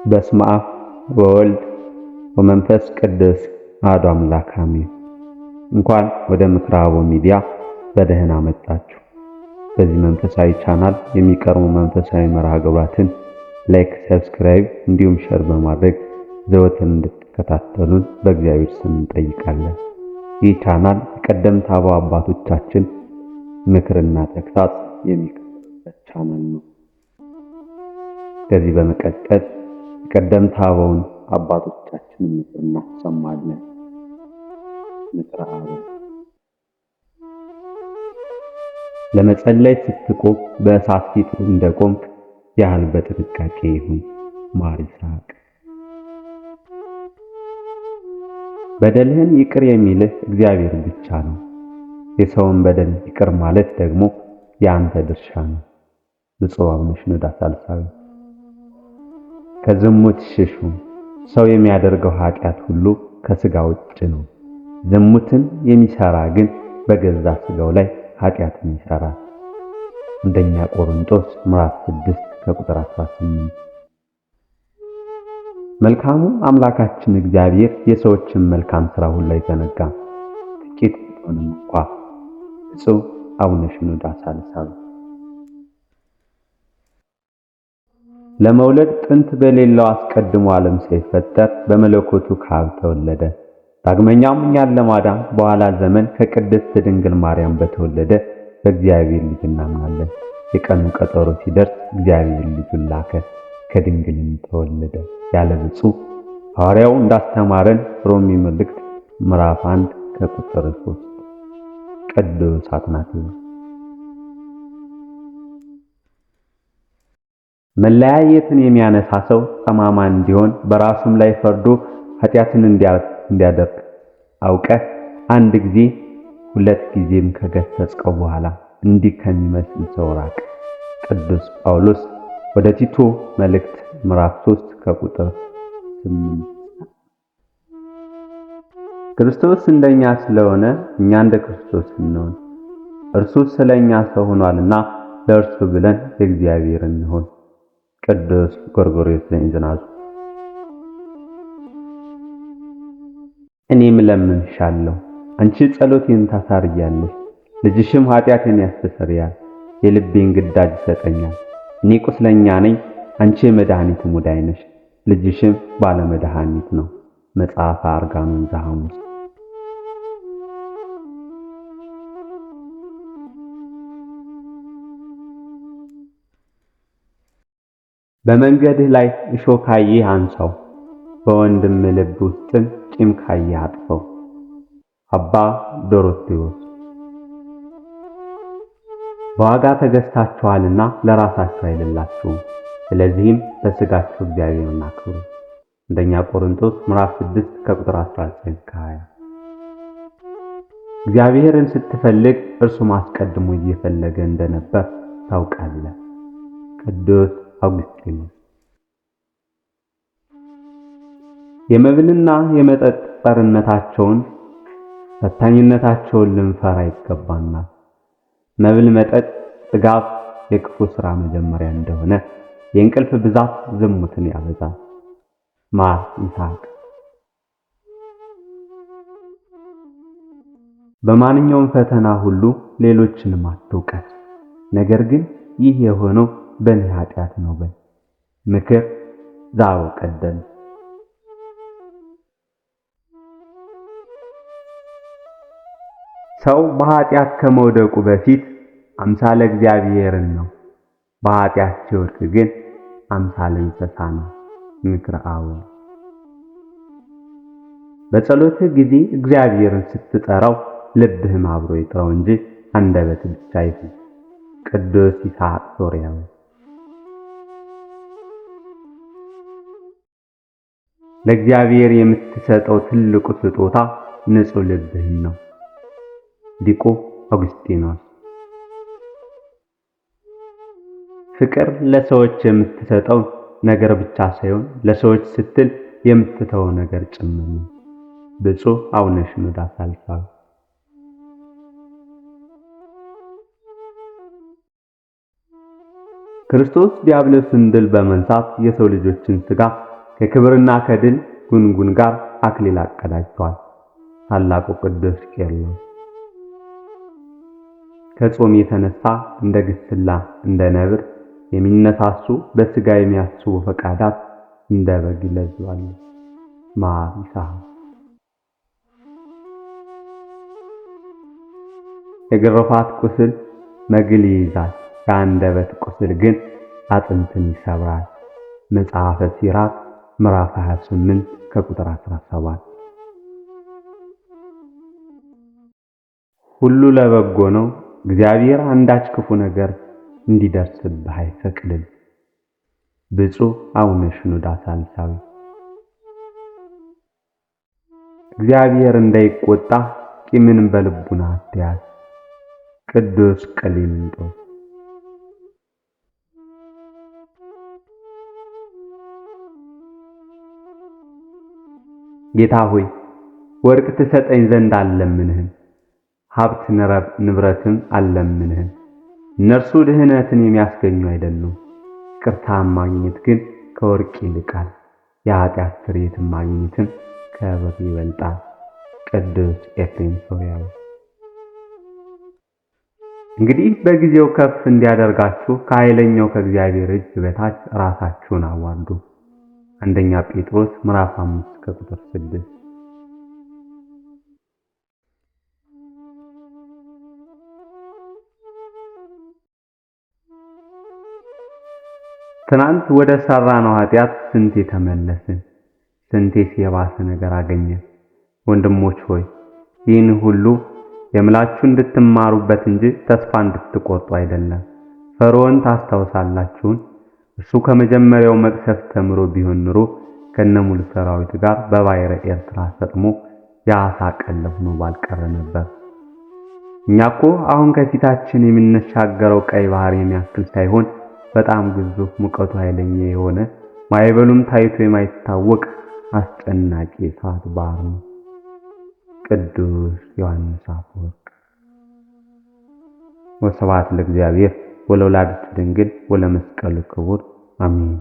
በስመ አብ ወወልድ ወመንፈስ ቅዱስ አሐዱ አምላክ አሜን። እንኳን ወደ ምክረ አበው ሚዲያ በደህና መጣችሁ። በዚህ መንፈሳዊ ቻናል የሚቀርቡ መንፈሳዊ መርሃ ግብራትን ላይክ፣ ሰብስክራይብ እንዲሁም ሼር በማድረግ ዘወትር እንድትከታተሉን በእግዚአብሔር ስም እንጠይቃለን። ይህ ቻናል የቀደምት አበው አባቶቻችን ምክርና ተግሳጽ የሚቀርብበት ቻናል ነው። ከዚህ በመቀጠል የቀደምት አበውን አባቶቻችንን ምክር እናሰማለን። ምክረ አበው። ለመጸለይ ስትቆም በእሳት ፊት እንደቆምክ ያህል በጥንቃቄ ይሁን። ማር ይስሐቅ። በደልህን ይቅር የሚልህ እግዚአብሔር ብቻ ነው። የሰውን በደል ይቅር ማለት ደግሞ የአንተ ድርሻ ነው። ብፁዕ አቡነ ሽኖዳ ሳልሳዊ። ከዝሙት ሽሹ። ሰው የሚያደርገው ኃጢአት ሁሉ ከሥጋ ውጭ ነው። ዝሙትን የሚሰራ ግን በገዛ ሥጋው ላይ ኃጢአትን ይሰራል። አንደኛ ቆሮንቶስ ምዕራፍ 6 ከቁጥር 18። መልካሙ አምላካችን እግዚአብሔር የሰዎችን መልካም ሥራ ሁሉ አይዘነጋም። ጥቂት ቢሆንም እንኳ። ብፁዕ አቡነ ሽኖዳ ሳልሳዊ። ለመውለድ ጥንት በሌለው አስቀድሞ ዓለም ሳይፈጠር በመለኮቱ ከአብ ተወለደ። ዳግመኛም እኛን ለማዳን በኋላ ዘመን ከቅድስት ድንግል ማርያም በተወለደ በእግዚአብሔር ልጅ እናምናለን። የቀኑ ቀጠሮ ሲደርስ እግዚአብሔር ልጁን ላከ፣ ከድንግልም ተወለደ ያለ ብፁዕ ሐዋርያው እንዳስተማረን ሮሜ መልእክት ምዕራፍ 1 ከቁጥር 3። ቅዱስ አትናቴዎስ። መለያየትን የሚያነሳ ሰው ጠማማ እንዲሆን በራሱም ላይ ፈርዶ ኃጢአትን እንዲያደርግ አውቀህ አንድ ጊዜ ሁለት ጊዜም ከገሰጽከው በኋላ እንዲህ ከሚመስል ሰው ራቅ። ቅዱስ ጳውሎስ ወደ ቲቶ መልእክት ምዕራፍ 3 ከቁጥር 8። ክርስቶስ እንደኛ ስለሆነ እኛ እንደ ክርስቶስ እንሆን። እርሱ ስለኛ ሰው ሆኗልና ለእርሱ ብለን ለእግዚአብሔር እንሆን። ቅዱስ ጎርጎርዮስ ዘእንዝናዙ። እኔም እለምንሻለሁ፣ አንቺ ጸሎቴን ታሳርጊያለሽ፣ ልጅሽም ኃጢአቴን ያስተሰርያል፣ የልቤን ግዳጅ ይሰጠኛል። እኔ ቁስለኛ ነኝ፣ አንቺ የመድኃኒት ሙዳይ ነሽ፣ ልጅሽም ባለመድኃኒት ነው። መጽሐፈ አርጋኖን ዘሐሙስ። በመንገድህ ላይ እሾህ ካየህ አንሳው፣ በወንድም ልብ ውስጥም ቂም ካየህ አጥፈው። አባ ዶሮቴዎስ። በዋጋ ተገዝታችኋልና ለራሳችሁ አይደላችሁም፣ ስለዚህም በሥጋችሁ እግዚአብሔርን አክብሩ። አንደኛ ቆሮንቶስ ምዕራፍ 6 ከቁጥር 19-20። እግዚአብሔርን ስትፈልግ እርሱም አስቀድሞ እየፈለገ እንደነበር ታውቃለህ። ቅዱስ አውግስጢኖስ። የመብልና የመጠጥ ጸርነታቸውን ፈታኝነታቸውን ልንፈራ ይገባናል። መብል፣ መጠጥ፣ ጥጋብ የክፉ ሥራ መጀመሪያ እንደሆነ የእንቅልፍ ብዛት ዝሙትን ያበዛል። ማር ይስሐቅ። በማንኛውም ፈተና ሁሉ ሌሎችንም አትውቀስ፣ ነገር ግን ይህ የሆነው በእኔ ኃጢአት ነው በል። ምክር ዘአበው ቀደምት። ሰው በኃጢአት ከመውደቁ በፊት አምሳለ እግዚአብሔርን ነው፣ በኃጢአት ሲወድቅ ግን አምሳለ እንስሳ ነው። ምክረ አበው። በጸሎትህ ጊዜ እግዚአብሔርን ስትጠራው ልብህም አብሮ ይጥራው እንጂ አንደበትህ ብቻ አይሁን። ቅዱስ ይስሐቅ ሶርያዊ። ለእግዚአብሔር የምትሰጠው ትልቁ ስጦታ ንጹሕ ልብህን ነው። ሊቁ አውግስጢኖስ። ፍቅር ለሰዎች የምትሰጠው ነገር ብቻ ሳይሆን ለሰዎች ስትል የምትተወው ነገር ጭምር ነው። ብፁዕ አቡነ ሽኖዳ ሳልሳዊ። ክርስቶስ ዲያብሎስን ድል በመንሳት የሰው ልጆችን ሥጋ ከክብርና ከድል ጉንጉን ጋር አክሊል አቀዳጅቷል። ታላቁ ቅዱስ ቄርሎስ ከጾም የተነሳ እንደ ግስላ እንደ ነብር የሚነሳሱ በሥጋ የሚያስቡ ፈቃዳት እንደ በግ ይለዝባሉ። ማር ይስሐቅ የግርፋት ቁስል መግል ይይዛል፣ የአንደበት ቁስል ግን አጥንትን ይሰብራል። መጽሐፈ ሲራክ ምዕራፍ 28 ከቁጥር 17። ሁሉ ለበጎ ነው፣ እግዚአብሔር አንዳች ክፉ ነገር እንዲደርስብህ አይፈቅድም። ብፁዕ አቡነ ሽኖዳ ሳልሳዊ። እግዚአብሔር እንዳይቆጣ ቂምን በልቡና አትያዝ። ቅዱስ ቀሌምንጦስ። ጌታ ሆይ ወርቅ ትሰጠኝ ዘንድ አልለምንህም፣ ሀብት ንብረትም አልለምንህም። እነርሱ ድህነትን የሚያስገኙ አይደሉም። ይቅርታን ማግኘት ግን ከወርቅ ይልቃል፣ የኃጢአት ስርየትን ማግኘትም ከብር ይበልጣል። ቅዱስ ኤፍሬም ሶርያዊ። እንግዲህ በጊዜው ከፍ እንዲያደርጋችሁ ከኃይለኛው ከእግዚአብሔር እጅ በታች ራሳችሁን አዋርዱ። አንደኛ ጴጥሮስ ምዕራፍ 5 ከቁጥር 6። ትናንት ወደ ሰራነው ኃጢአት ስንቴ ተመለስን፣ ስንቴስ የባሰ ነገር አገኘን። ወንድሞች ሆይ ይህን ሁሉ የምላችሁ እንድትማሩበት እንጂ ተስፋ እንድትቆርጡ አይደለም። ፈርዖን ታስታውሳላችሁን? እሱ ከመጀመሪያው መቅሰፍት ተምሮ ቢሆን ኑሮ ከነሙሉ ሰራዊት ጋር በባሕረ ኤርትራ ሰጥሞ የዓሣ ቀለብ ሆኖ ባልቀረ ነበር። እኛ እኮ አሁን ከፊታችን የምንሻገረው ቀይ ባህር የሚያክል ሳይሆን በጣም ግዙፍ ሙቀቱ ኃይለኛ የሆነ ማዕበሉም ታይቶ የማይታወቅ አስጨናቂ እሳት ባህር ነው። ቅዱስ ዮሐንስ አፈወርቅ። ወስብሐት ለእግዚአብሔር ወለወላዲቱ ድንግል ወለመስቀሉ ክቡር አሜን።